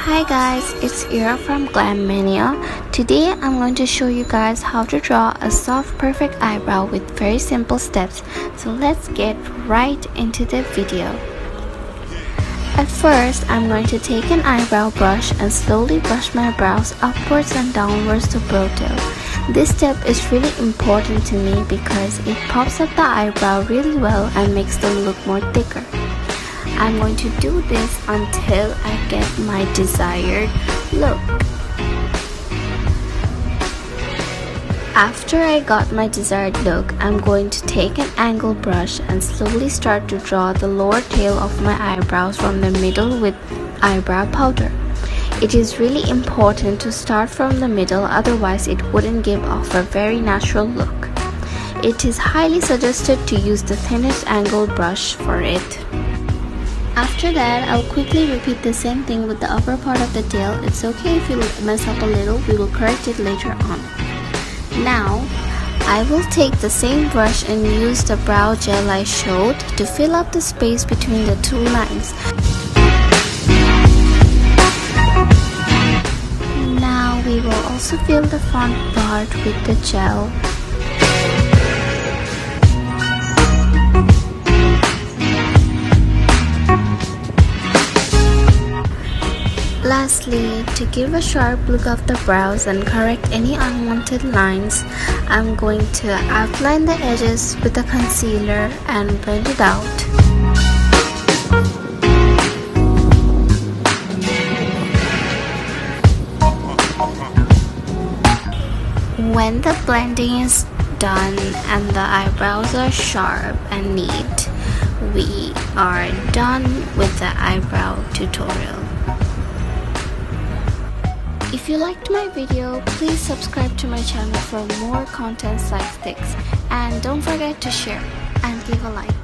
Hi guys, it's Ira from Glam Mania. Today I'm going to show you guys how to draw a soft perfect eyebrow with very simple steps. So let's get right into the video. At first, I'm going to take an eyebrow brush and slowly brush my brows upwards and downwards to brow. This step is really important to me because it pops up the eyebrow really well and makes them look more thicker. I'm going to do this until I get my desired look. After I got my desired look, I'm going to take an angle brush and slowly start to draw the lower tail of my eyebrows from the middle with eyebrow powder. It is really important to start from the middle, otherwise it wouldn't give off a very natural look. It is highly suggested to use the thinnest angle brush for it. After that, I'll quickly repeat the same thing with the upper part of the tail. It's okay if you mess up a little, we will correct it later on. Now, I will take the same brush and use the brow gel I showed to fill up the space between the two lines. Now we will also fill the front part with the gel. Lastly, to give a sharp look of the brows and correct any unwanted lines, I'm going to outline the edges with a concealer and blend it out. When the blending is done and the eyebrows are sharp and neat, we are done with the eyebrow tutorial. If you liked my video, please subscribe to my channel for more content like this, and don't forget to share and give a like.